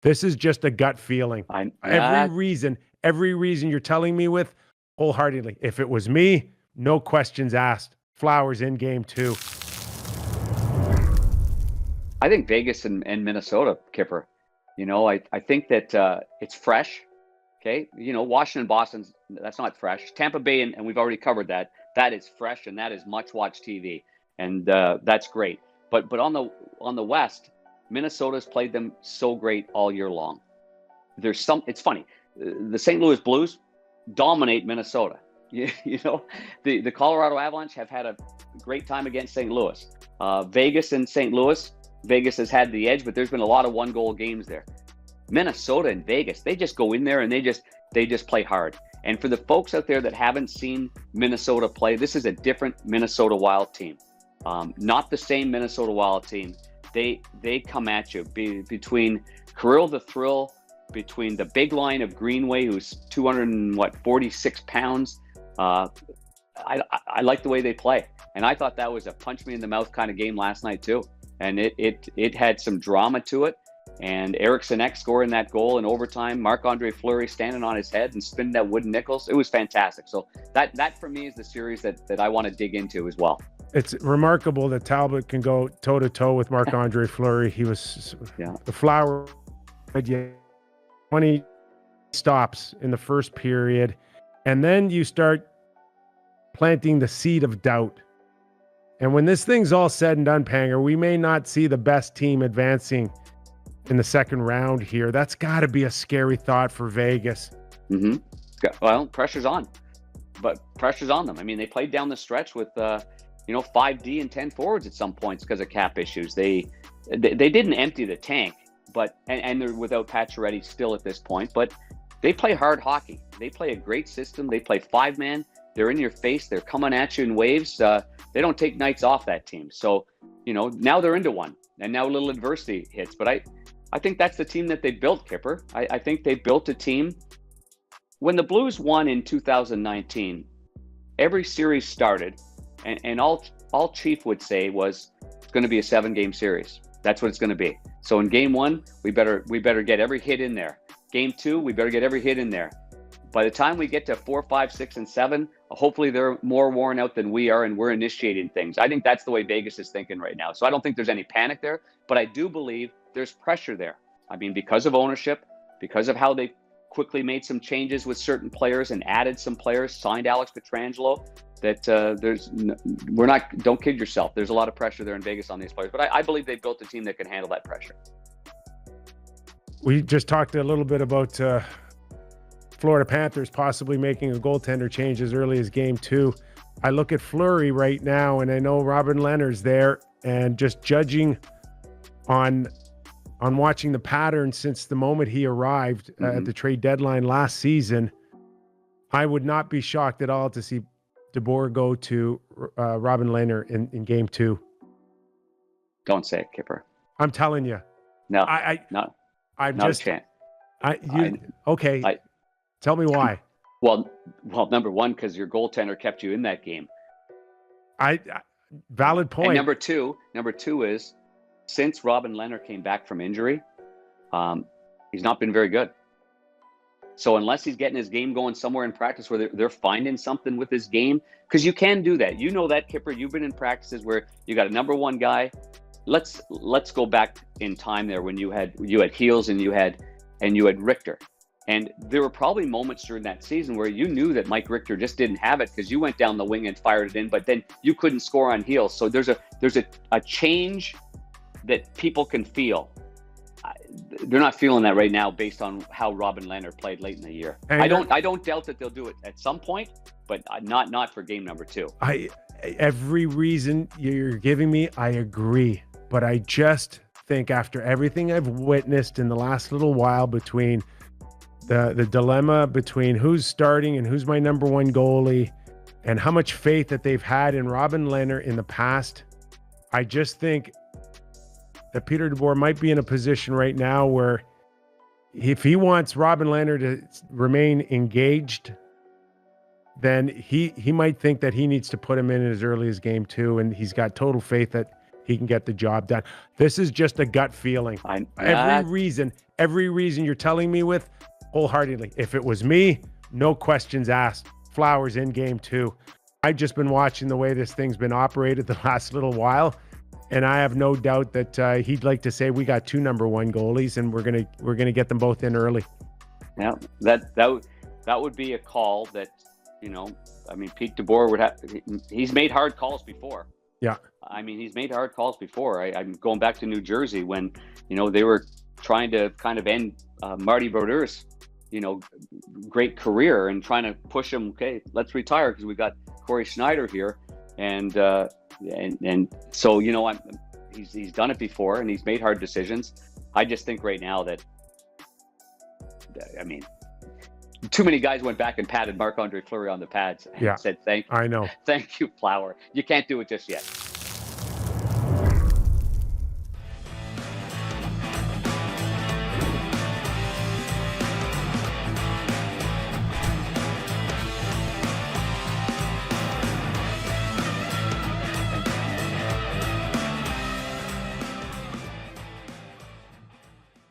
This is just a gut feeling. Every reason you're telling me with, wholeheartedly. If it was me, no questions asked. Flowers in game 2. I think Vegas and Minnesota, Kyper. I think that it's fresh. Okay. Washington, Boston, that's not fresh. Tampa Bay, and we've already covered that. That is fresh, and that is much-watched TV. And that's great. But on the West, Minnesota's played them so great all year long. It's funny. The St. Louis Blues dominate Minnesota. The Colorado Avalanche have had a great time against St. Louis. Vegas and St. Louis, Vegas has had the edge, but there's been a lot of one-goal games there. Minnesota and Vegas, they just go in there and they just play hard. And for the folks out there that haven't seen Minnesota play, this is a different Minnesota Wild team. Not the same Minnesota Wild team. They come at you between Kirill the Thrill, between the big line of Greenway, who's 246 pounds. I like the way they play, and I thought that was a punch me in the mouth kind of game last night too. And it had some drama to it. And Eriksson Ek scoring that goal in overtime, Marc-André Fleury standing on his head and spinning that wooden nickels. It was fantastic. So that for me is the series that I want to dig into as well. It's remarkable that Talbot can go toe-to-toe with Marc-André Fleury. He was the Flower 20 stops in the first period. And then you start planting the seed of doubt. And when this thing's all said and done, Panger, we may not see the best team advancing in the second round here. That's got to be a scary thought for Vegas. Mm-hmm. Well, pressure's on. But pressure's on them. I mean, they played down the stretch with 5D and 10 forwards at some points because of cap issues. They didn't empty the tank, but and they're without Pacioretty still at this point, but they play hard hockey. They play a great system. They play 5-man. They're in your face. They're coming at you in waves. They don't take nights off, that team. So, now they're into one, and now a little adversity hits. But I think that's the team that they built, Kyper. I think they built a team. When the Blues won in 2019, every series started, and all Chief would say was it's going to be a 7-game series. That's what it's going to be. So in game 1, we better get every hit in there. Game 2, we better get every hit in there. By the time we get to 4, 5, 6, and 7, hopefully they're more worn out than we are, and we're initiating things. I think that's the way Vegas is thinking right now. So I don't think there's any panic there, but I do believe there's pressure there. I mean, because of ownership, because of how they quickly made some changes with certain players and added some players, signed Alex Pietrangelo, that don't kid yourself. There's a lot of pressure there in Vegas on these players, but I believe they built a team that can handle that pressure. We just talked a little bit about Florida Panthers possibly making a goaltender change as early as game 2. I look at Fleury right now, and I know Robin Lehner's there, and just judging on watching the pattern since the moment he arrived at the trade deadline last season, I would not be shocked at all to see DeBoer go to Robin Lehner in game 2. Don't say it, Kyper. I'm telling you. No, not a chance. Okay. Tell me why. Well, number one, because your goaltender kept you in that game. Valid point. And number two is, since Robin Lehner came back from injury, he's not been very good. So unless he's getting his game going somewhere in practice where they're finding something with his game, because you can do that. You know that, Kyper. You've been in practices where you got a number one guy. Let's go back in time there when you had Heels and you had Richter. And there were probably moments during that season where you knew that Mike Richter just didn't have it because you went down the wing and fired it in, but then you couldn't score on Heels. So there's a change that people can feel. They're not feeling that right now based on how Robin Lehner played late in the year. I don't doubt that they'll do it at some point, but not for game number 2. Every reason you're giving me, I agree. But I just think after everything I've witnessed in the last little while between the dilemma between who's starting and who's my number one goalie and how much faith that they've had in Robin Lehner in the past, I just think that Peter DeBoer might be in a position right now where if he wants Robin Lehner to remain engaged, then he might think that he needs to put him in as early as game 2, and he's got total faith that he can get the job done. This is just a gut feeling. Every reason you're telling me with, wholeheartedly. If it was me, no questions asked. Flowers in game 2. I've just been watching the way this thing's been operated the last little while, and I have no doubt that he'd like to say we got 2 number 1 goalies, and we're gonna get them both in early. Yeah, that would be a call that, you know, I mean, Pete DeBoer would have. He's made hard calls before. Yeah, I mean, he's made hard calls before. I'm going back to New Jersey when, you know, they were trying to kind of end Marty Brodeur's, you know, great career and trying to push him. Okay, let's retire because we got Corey Schneider here, and so, you know, he's done it before and he's made hard decisions. I just think right now that, I mean, too many guys went back and patted Marc-André Fleury on the pads and said, thank you, Flower. You can't do it just yet.